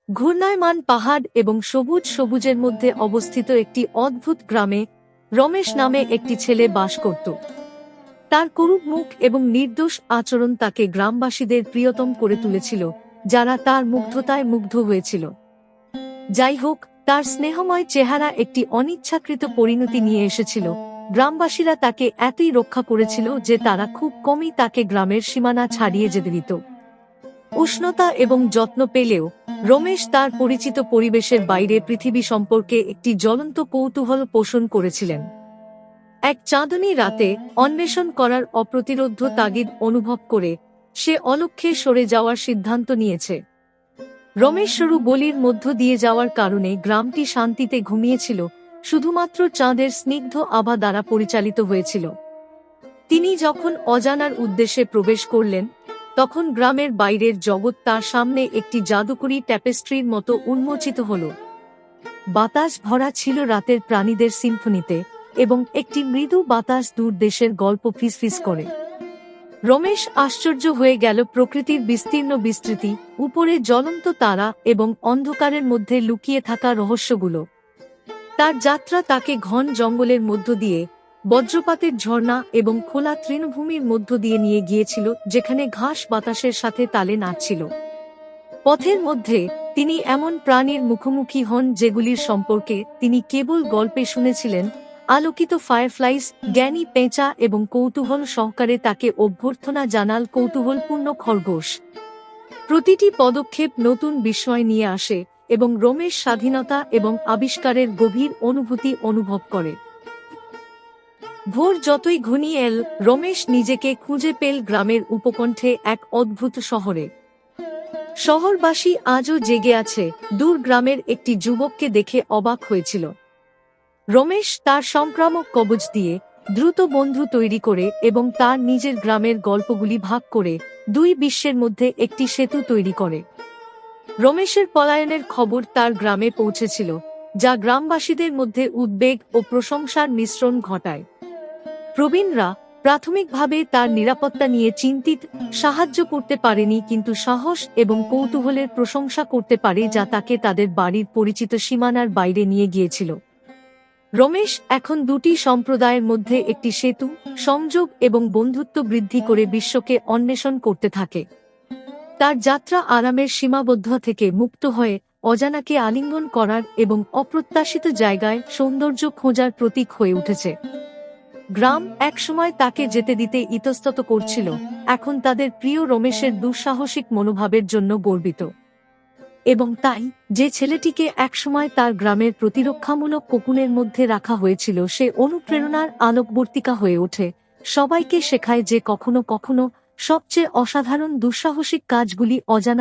ঘূর্ণায়মান পাহাড় এবং সবুজ সবুজের মধ্যে অবস্থিত একটি অদ্ভুত গ্রামে রমেশ নামে একটি ছেলে বাস করত। তার করুণ মুখ এবং নির্দোষ আচরণ তাকে গ্রামবাসীদের প্রিয়তম করে তুলেছিল, যারা তার মুগ্ধতায় মুগ্ধ হয়েছিল। যাই হোক, তার স্নেহময় চেহারা একটি অনিচ্ছাকৃত পরিণতি নিয়ে এসেছিল। গ্রামবাসীরা তাকে এতই রক্ষা করেছিল যে তারা খুব কমই তাকে গ্রামের সীমানা ছাড়িয়ে যেতে দিত। উষ্ণতা এবং যত্ন পেলেও রমেশ তার পরিচিত পরিবেশের বাইরে পৃথিবী সম্পর্কে একটি জ্বলন্ত কৌতূহল পোষণ করেছিলেন। এক চাঁদনী রাতে অন্বেষণ করার অপ্রতিরোধ্য তাগিদ অনুভব করে সে অলক্ষ্যে সরে যাওয়ার সিদ্ধান্ত নিয়েছে। রমেশ সরু গলির মধ্য দিয়ে যাওয়ার কারণে গ্রামটি শান্তিতে ঘুমিয়েছিল, শুধুমাত্র চাঁদের স্নিগ্ধ আভা দ্বারা পরিচালিত হয়েছিল। তিনি যখন অজানার উদ্দেশ্যে প্রবেশ করলেন, তখন গ্রামের বাইরের জগৎ তার সামনে একটি জাদুকরী ট্যাপেস্ট্রির মতো উন্মোচিত হল। বাতাস ভরা ছিল রাতের প্রাণীদের সিম্ফনিতে, এবং একটি মৃদু বাতাস দূর দেশের গল্প ফিসফিস করে। রমেশ আশ্চর্য হয়ে গেল প্রকৃতির বিস্তীর্ণ বিস্তৃতি, উপরে জ্বলন্ত তারা এবং অন্ধকারের মধ্যে লুকিয়ে থাকা রহস্যগুলো। তার যাত্রা তাকে ঘন জঙ্গলের মধ্য দিয়ে, বজ্রপাতের ঝর্ণা এবং খোলা তৃণভূমির মধ্য দিয়ে নিয়ে গিয়েছিল, যেখানে ঘাস বাতাসের সাথে তালে নাচছিল। পথের মধ্যে তিনি এমন প্রাণীর মুখোমুখি হন যেগুলির সম্পর্কে তিনি কেবল গল্পে শুনেছিলেন। আলোকিত ফায়ারফ্লাইস, জ্ঞানী পেঁচা এবং কৌতূহল সহকারে তাকে অভ্যর্থনা জানাল কৌতূহলপূর্ণ খরগোশ। প্রতিটি পদক্ষেপ নতুন বিস্ময় নিয়ে আসে এবং রমেশ স্বাধীনতা এবং আবিষ্কারের গভীর অনুভূতি অনুভব করে। ভোর যতই ঘনিয়ে এল, রমেশ নিজেকে খুঁজে পেল গ্রামের উপকণ্ঠে এক অদ্ভুত শহরে। শহরবাসী আজও জেগে আছে। দূর গ্রামের একটি যুবককে দেখে অবাক হয়েছিল। রমেশ তার সংক্রামক কবচ দিয়ে দ্রুত বন্ধু তৈরি করে এবং তার নিজের গ্রামের গল্পগুলি ভাগ করে দুই বিশ্বের মধ্যে একটি সেতু তৈরি করে। রমেশের পলায়নের খবর তার গ্রামে পৌঁছেছিল, যা গ্রামবাসীদের মধ্যে উদ্বেগ ও প্রশংসার মিশ্রণ ঘটায়। প্রবীণরা প্রাথমিকভাবে তার নিরাপত্তা নিয়ে চিন্তিত, সাহায্য করতে পারেনি, কিন্তু সাহস এবং কৌতূহলের প্রশংসা করতে পারে যা তাকে তাদের বাড়ির পরিচিত সীমানার বাইরে নিয়ে গিয়েছিল। রমেশ এখন দুটি সম্প্রদায়ের মধ্যে একটি সেতু, সংযোগ এবং বন্ধুত্ব বৃদ্ধি করে বিশ্বকে অন্বেষণ করতে থাকে। তার যাত্রা আরামের সীমাবদ্ধতা থেকে মুক্ত হয়ে অজানাকে আলিঙ্গন করার এবং অপ্রত্যাশিত জায়গায় সৌন্দর্য খোঁজার প্রতীক হয়ে উঠেছে। গ্রাম একসময় তাকে যেতে দিতে ইতস্তত করছিল, এখন তাদের প্রিয় রমেশের দুঃসাহসিক মনোভাবের জন্য গর্বিত। এবং তাই, যে ছেলেটিকে একসময় তার গ্রামের প্রতিরক্ষামূলক কোকুনের মধ্যে রাখা হয়েছিল, সে অনুপ্রেরণার আলোকবর্তিকা হয়ে ওঠে, সবাইকে শেখায় যে কখনো কখনো সবচেয়ে অসাধারণ দুঃসাহসিক কাজগুলি অজানা